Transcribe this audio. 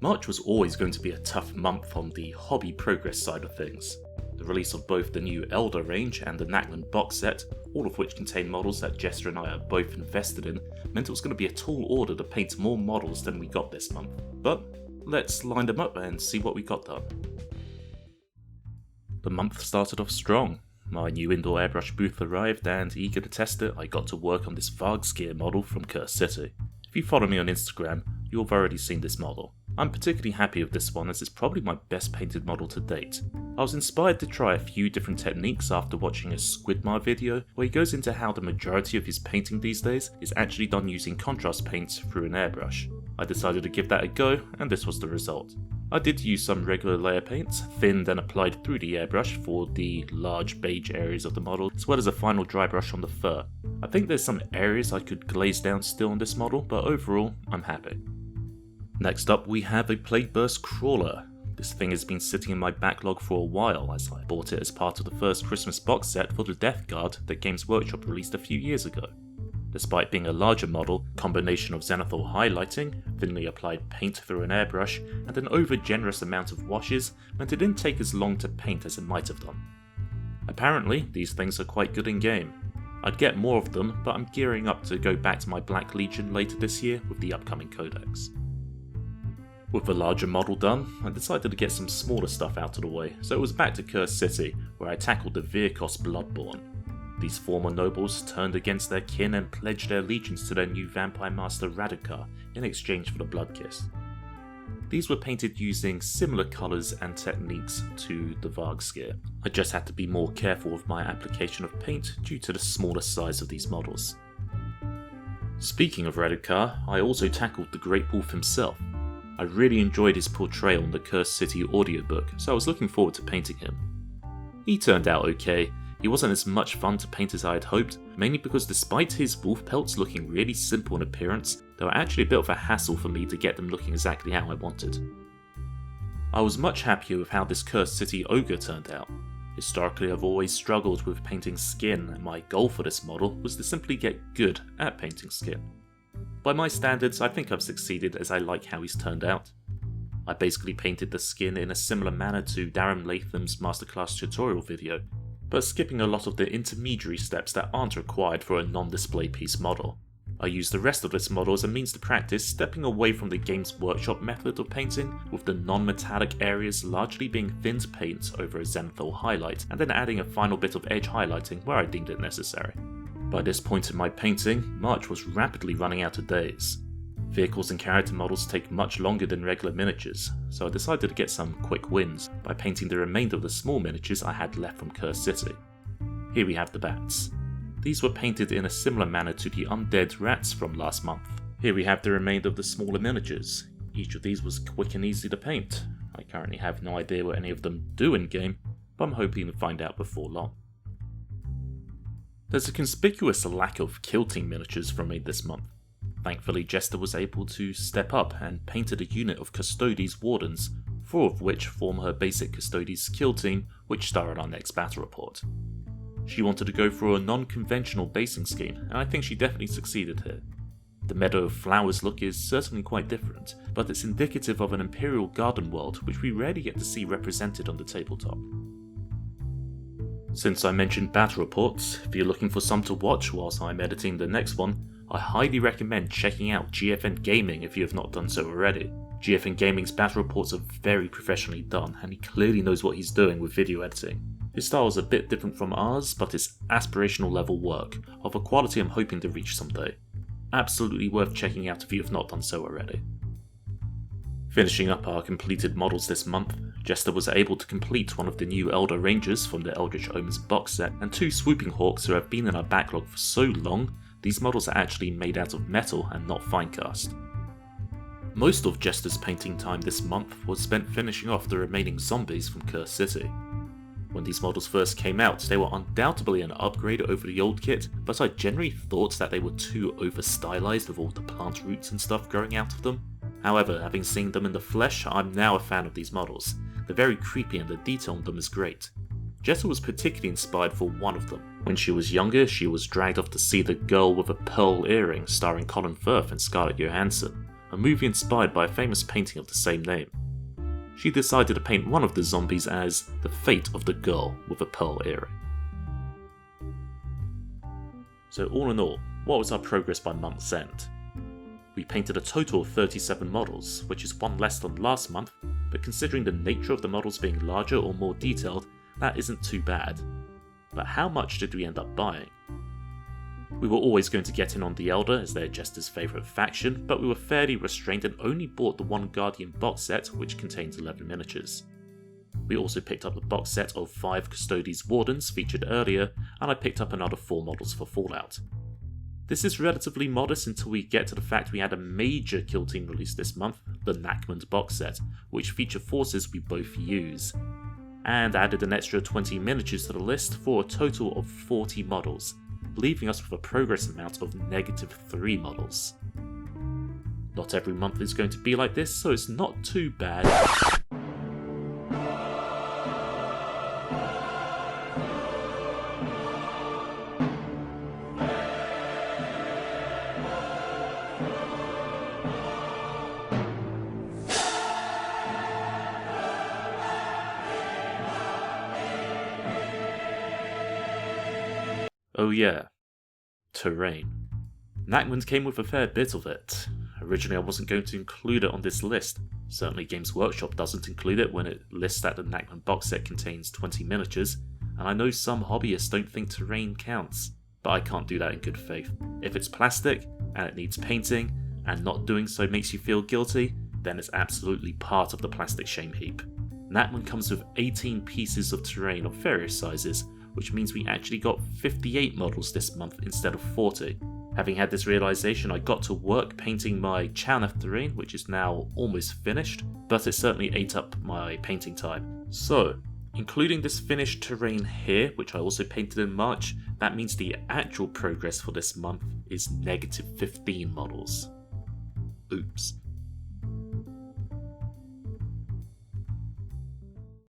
March was always going to be a tough month on the hobby progress side of things. The release of both the new Elder range and the MacLeod box set, all of which contain models that Jester and I are both invested in, meant it was going to be a tall order to paint more models than we got this month. But let's line them up and see what we got done. The month started off strong. My new indoor airbrush booth arrived, and eager to test it, I got to work on this Vargsgear model from Cursed City. If you follow me on Instagram, you'll have already seen this model. I'm particularly happy with this one as it's probably my best painted model to date. I was inspired to try a few different techniques after watching a Squidmar video where he goes into how the majority of his painting these days is actually done using contrast paints through an airbrush. I decided to give that a go, and this was the result. I did use some regular layer paints, thinned and applied through the airbrush for the large beige areas of the model, as well as a final dry brush on the fur. I think there's some areas I could glaze down still on this model, but overall, I'm happy. Next up, we have a Plagueburst Crawler. This thing has been sitting in my backlog for a while, as I bought it as part of the first Christmas box set for the Death Guard that Games Workshop released a few years ago. Despite being a larger model, combination of zenithal highlighting, thinly applied paint through an airbrush, and an over-generous amount of washes meant it didn't take as long to paint as it might have done. Apparently, these things are quite good in game. I'd get more of them, but I'm gearing up to go back to my Black Legion later this year with the upcoming codex. With the larger model done, I decided to get some smaller stuff out of the way, so it was back to Cursed City, where I tackled the Virkos Bloodborne. These former nobles turned against their kin and pledged their allegiance to their new vampire master Radukar in exchange for the Bloodkiss. These were painted using similar colours and techniques to the Vargsgear. I just had to be more careful with my application of paint due to the smaller size of these models. Speaking of Radukar, I also tackled the Great Wolf himself. I really enjoyed his portrayal in the Cursed City audiobook, so I was looking forward to painting him. He turned out okay. He wasn't as much fun to paint as I had hoped, mainly because despite his wolf pelts looking really simple in appearance, they were actually a bit of a hassle for me to get them looking exactly how I wanted. I was much happier with how this Cursed City ogre turned out. Historically, I've always struggled with painting skin, and my goal for this model was to simply get good at painting skin. By my standards, I think I've succeeded as I like how he's turned out. I basically painted the skin in a similar manner to Darren Latham's masterclass tutorial video, but skipping a lot of the intermediary steps that aren't required for a non-display piece model. I used the rest of this model as a means to practice stepping away from the Games Workshop method of painting, with the non-metallic areas largely being thinned paint over a zenithal highlight, and then adding a final bit of edge highlighting where I deemed it necessary. By this point in my painting, March was rapidly running out of days. Vehicles and character models take much longer than regular miniatures, so I decided to get some quick wins by painting the remainder of the small miniatures I had left from Cursed City. Here we have the bats. These were painted in a similar manner to the undead rats from last month. Here we have the remainder of the smaller miniatures. Each of these was quick and easy to paint. I currently have no idea what any of them do in game, but I'm hoping to find out before long. There's a conspicuous lack of kilting miniatures from me this month. Thankfully, Jester was able to step up and painted a unit of Custodes Wardens, 4 of which form her basic Custodes kill team, which star in our next battle report. She wanted to go for a non-conventional basing scheme, and I think she definitely succeeded here. The Meadow of Flowers look is certainly quite different, but it's indicative of an Imperial Garden world which we rarely get to see represented on the tabletop. Since I mentioned battle reports, if you're looking for some to watch whilst I'm editing the next one, I highly recommend checking out GFN Gaming if you have not done so already. GFN Gaming's battle reports are very professionally done, and he clearly knows what he's doing with video editing. His style is a bit different from ours, but it's aspirational level work, of a quality I'm hoping to reach someday. Absolutely worth checking out if you have not done so already. Finishing up our completed models this month, Jester was able to complete one of the new Elder Rangers from the Eldritch Omens box set, and 2 Swooping Hawks who have been in our backlog for so long, these models are actually made out of metal and not finecast. Most of Jester's painting time this month was spent finishing off the remaining zombies from Cursed City. When these models first came out, they were undoubtedly an upgrade over the old kit, but I generally thought that they were too over-stylized with all the plant roots and stuff growing out of them. However, having seen them in the flesh, I'm now a fan of these models. They're very creepy and the detail on them is great. Jessa was particularly inspired for one of them. When she was younger, she was dragged off to see The Girl with a Pearl Earring starring Colin Firth and Scarlett Johansson. a movie inspired by a famous painting of the same name. She decided to paint one of the zombies as the fate of the girl with a pearl earring. So all in all, what was our progress by month's end? We painted a total of 37 models, which is one less than last month, but considering the nature of the models being larger or more detailed, that isn't too bad. But how much did we end up buying? We were always going to get in on the Elder as they're Jester's favourite faction, but we were fairly restrained and only bought the one Guardian box set, which contains 11 miniatures. We also picked up the box set of 5 Custodes Wardens featured earlier, and I picked up another 4 models for Fallout. This is relatively modest until we get to the fact we had a major kill team release this month, the MacLeod box set, which feature forces we both use, and added an extra 20 miniatures to the list for a total of 40 models, leaving us with a progress amount of -3 models. Not every month is going to be like this, so it's not too bad. Oh yeah, terrain. MacLeod came with a fair bit of it. Originally I wasn't going to include it on this list. Certainly Games Workshop doesn't include it when it lists that the MacLeod box set contains 20 miniatures, and I know some hobbyists don't think terrain counts, but I can't do that in good faith. If it's plastic, and it needs painting, and not doing so makes you feel guilty, then it's absolutely part of the plastic shame heap. MacLeod comes with 18 pieces of terrain of various sizes, which means we actually got 58 models this month instead of 40. Having had this realisation, I got to work painting my Chalneth terrain, which is now almost finished, but it certainly ate up my painting time. So, including this finished terrain here, which I also painted in March, that means the actual progress for this month is -15 models. Oops.